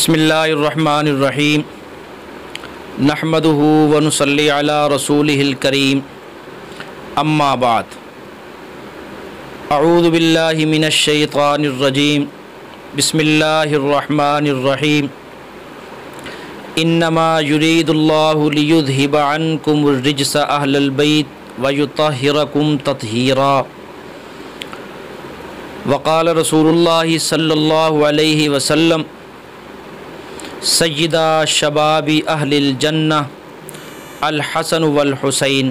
बिस्मिल्लाहिर्रहमानिर्रहीम नहमदुहु व नुसल्ली अला रसूलिहिल करीम अम्मा बाद अऊज़ु बिल्लाहि मिनश शैतानिर रजीम बिस्मिल्लाहिर्रहमानिर्रहीम इन्नमा युरीदुल्लाहु लियुज़हिबा अन्कुमुर रिज्स अहलल बैत व युतहिरकुम तत्हीरा वक़ाल रसूलुल्लाहि सल्लल्लाहु अलैहि वसल्लम सय्यदा शबाबी अहलिल जन्नह अल हसन वल हुसैन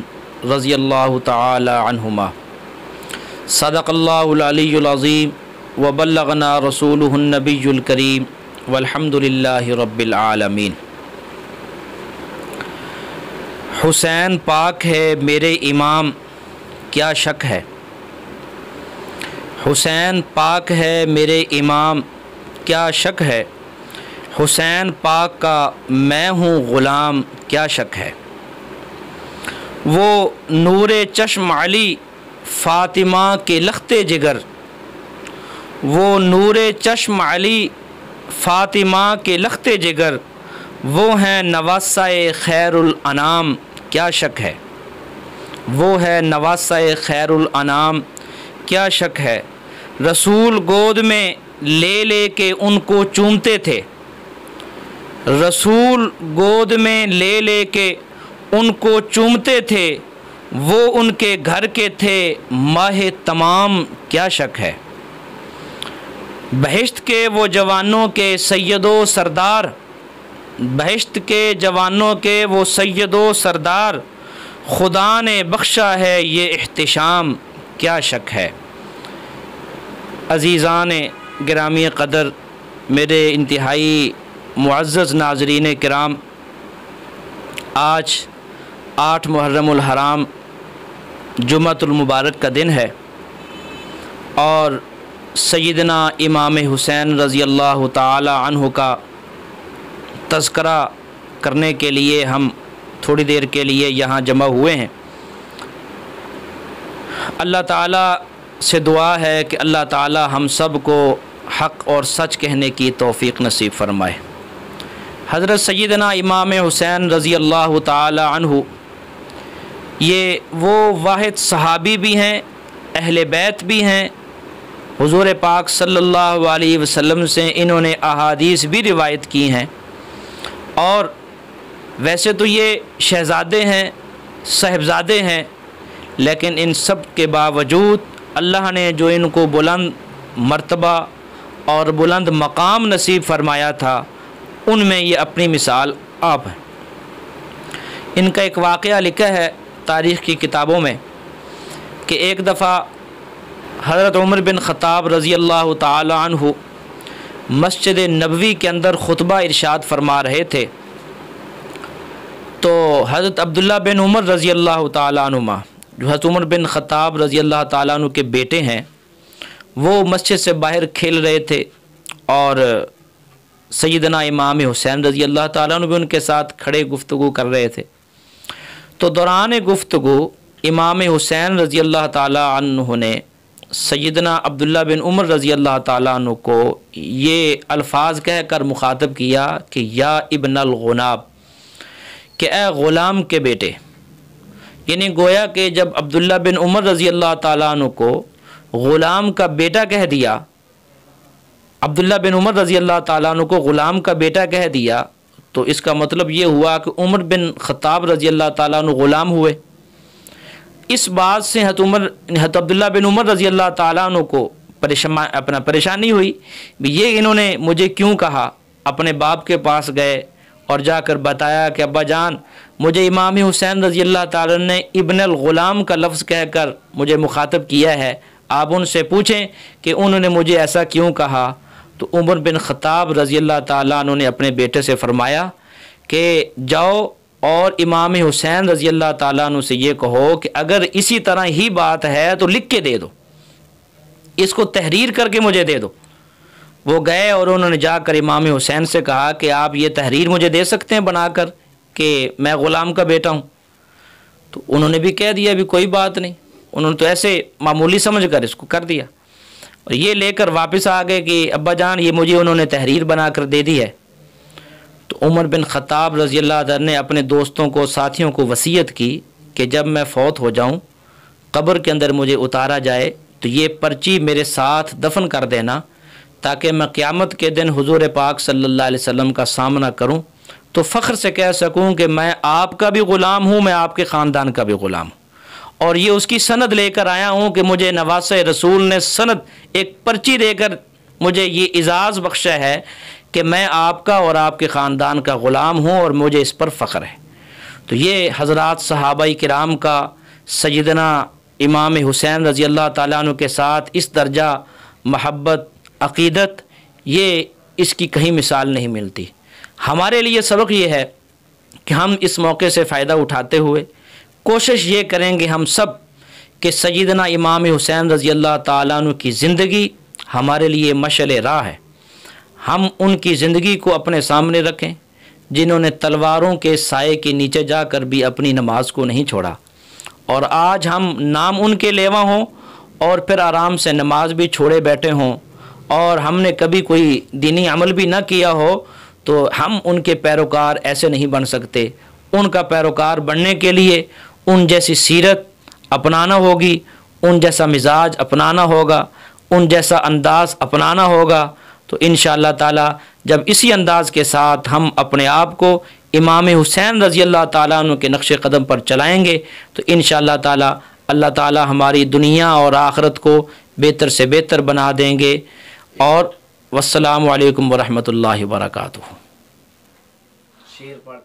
रज़ियल्लाहु तआला अन्हुमा सदक़ल्लाहुल अलियुल अज़ीम व बल्लगना रसूलुहुन नबियुल करीम वल्हम्दुलिल्लाहि रब्बिल आलमीन। हुसैन पाक है मेरे इमाम, क्या शक है। हुसैन पाक है मेरे इमाम, क्या शक है। हुसैन पाक का मैं हूँ ग़ुलाम, क्या शक है। वो नूरे चश्म अली फ़ातिमा के लख्ते जिगर, वो नूरे चश्म अली फ़ातिमा के लख्ते जिगर, वो हैं नवासाए खैरुल अनाम, क्या शक है। वो है नवासाए खैरुल अनाम, क्या शक है। रसूल गोद में ले ले के उनको चूमते थे, रसूल गोद में ले ले के उनको चूमते थे, वो उनके घर के थे माहे तमाम, क्या शक है। बहिश्त के वो जवानों के सैयदो सरदार, बहिश्त के जवानों के वो सैयदो सरदार, खुदा ने बख्शा है ये एहतिशाम, क्या शक है। अज़ीज़ान गिरामी क़दर, मेरे इंतहाई मुअज़्ज़ज़ नाज़रीन किराम, आज 8 मुहर्रमुल हराम जुम्मतुल मुबारक का दिन है और सय्यदना इमाम हुसैन रज़ियल्लाहु ताला अन्हु का तज़किरा करने के लिए हम थोड़ी देर के लिए यहाँ जमा हुए हैं। अल्लाह ताला से दुआ है कि अल्लाह ताला हम सब को हक़ और सच कहने की तौफ़ीक़ नसीब फ़रमाए। हज़रत सय्यदना इमाम हुसैन रज़ियल्लाहु ताला अन्हु ये वो वाहिद सहाबी भी हैं, अहले बैत भी हैं। हुज़ूर पाक सल्लल्लाहु अलैहि वसल्लम से इन्होंने अहादीस भी रिवायत की हैं और वैसे तो ये शहज़ादे हैं, साहिबज़ादे हैं, लेकिन इन सब के बावजूद अल्लाह ने जो इनको बुलंद मर्तबा और बुलंद मकाम नसीब फ़रमाया था, उनमें ये अपनी मिसाल आप हैं। इनका एक वाक़या लिखा है तारीख़ की किताबों में कि एक दफ़ा हज़रत उमर बिन ख़त्ताब रज़ियल्लाहु ताला अन्हु मस्जिद नबवी के अंदर खुतबा इरशाद फरमा रहे थे, तो हज़रत अब्दुल्ला बिन उमर रज़ियल्लाहु ताला अन्हुमा, जो हज़रत उमर बिन ख़त्ताब रज़ियल्लाहु ताला अन्हु के बेटे हैं, वो मस्जिद से बाहर खेल रहे थे और सय्यदना इमाम हुसैन रज़ियल्लाहु ताला अन्हु भी उनके साथ खड़े गुफ्तगू कर रहे थे। तो दौरान गुफ्तगू इमाम हुसैन रज़ियल्लाहु ताला अन्हु ने सय्यदना अब्दुल्ला बिन उमर रज़ियल्लाहु ताला अन्हु को ये अल्फाज कह कर मुखातब किया कि या इब्नल गुलाम, कि ए ग़ुलाम के बेटे। यानी गोया कि जब अब्दुल्ला बिन उमर रज़ियल्लाहु ताला अन्हु को ग़ुलाम का बेटा कह दिया, अब्दुल्ला बिन उमर रज़ियल्लाहु ताला अन्हु को ग़ुलाम का बेटा कह दिया, तो इसका मतलब ये हुआ कि उमर बिन ख़त्ताब रज़ियल्लाहु ताला अन्हु ग़ुलाम हुए। इस बात से हज़रत अब्दुल्ला बिन उमर रज़ियल्लाहु ताला अन्हु को परेशानी हुई, ये इन्होंने मुझे क्यों कहा। अपने बाप के पास गए और जाकर बताया कि अब्बा जान, मुझे इमाम हुसैन रज़ियल्लाहु ताला ने इब्नुल ग़ुलाम का लफ्ज़ कहकर मुझे मुखातब किया है, आप उनसे पूछें कि उन्होंने मुझे ऐसा क्यों कहा। तो उमर बिन ख़त्ताब रज़ियल्लाहु ताला अन्हु ने अपने बेटे से फ़रमाया कि जाओ और इमाम हुसैन रज़ियल्लाहु ताला अन्हु से ये कहो कि अगर इसी तरह ही बात है तो लिख के दे दो, इसको तहरीर करके मुझे दे दो। वो गए और उन्होंने जाकर इमाम हुसैन से कहा कि आप ये तहरीर मुझे दे सकते हैं बनाकर कि मैं ग़ुलाम का बेटा हूँ। तो उन्होंने भी कह दिया भी कोई बात नहीं, उन्होंने तो ऐसे मामूली समझ कर इसको कर दिया। और ये लेकर वापस आ गए कि अब्बा जान ये मुझे उन्होंने तहरीर बना कर दे दी है उमर बिन ख़त्ताब रज़ी अल्लाह अन्हु ने अपने दोस्तों को, साथियों को वसीयत की कि जब मैं फ़ौत हो जाऊं, कब्र के अंदर मुझे उतारा जाए तो ये पर्ची मेरे साथ दफन कर देना, ताकि मैं क़यामत के दिन हुज़ूर पाक सल्लल्लाहु अलैहि वसल्लम का सामना करूं तो फ़ख्र से कह सकूं कि मैं आपका भी ग़ुलाम हूं, मैं आपके ख़ानदान का भी ग़ुलाम हूं। और ये उसकी सनद लेकर आया हूं कि मुझे नवासे रसूल ने सनद, एक पर्ची देकर मुझे ये इजाज़ बख्शा है कि मैं आपका और आपके ख़ानदान का ग़ुलाम हूँ और मुझे इस पर फ़ख्र है। तो ये हज़रात सहाबाई किराम का सैयदना इमाम हुसैन रज़ी अल्लाह ताला अन्हु के साथ इस दर्जा महब्बत, अक़ीदत, ये इसकी कहीं मिसाल नहीं मिलती। हमारे लिए सबक ये है कि हम इस मौके से फ़ायदा उठाते हुए कोशिश ये करेंगे हम सब कि सैयदना इमाम हुसैन रज़ी अल्लाह ताला अन्हु की ज़िंदगी हमारे लिए मशअल राह है। हम उनकी ज़िंदगी को अपने सामने रखें, जिन्होंने तलवारों के साए के नीचे जाकर भी अपनी नमाज को नहीं छोड़ा, और आज हम नाम उनके लेवा हों और फिर आराम से नमाज भी छोड़े बैठे हों और हमने कभी कोई दीनी अमल भी ना किया हो, तो हम उनके पैरोकार ऐसे नहीं बन सकते। उनका पैरोकार बनने के लिए उन जैसी सीरत अपनाना होगी, उन जैसा मिजाज अपनाना होगा, उन जैसा अंदाज़ अपनाना होगा। तो इंशाअल्लाह ताला जब इसी अंदाज़ के साथ हम अपने आप को इमाम हुसैन रज़ी अल्लाह ताला अन्हु के नक्श कदम पर चलाएँगे तो इंशाअल्लाह ताला अल्लाह ताला हमारी दुनिया और आखिरत को बेहतर से बेहतर बना देंगे। और वस्सलामु अलैकुम वरहमतुल्लाहि वबरकातुहू। शेर पढ़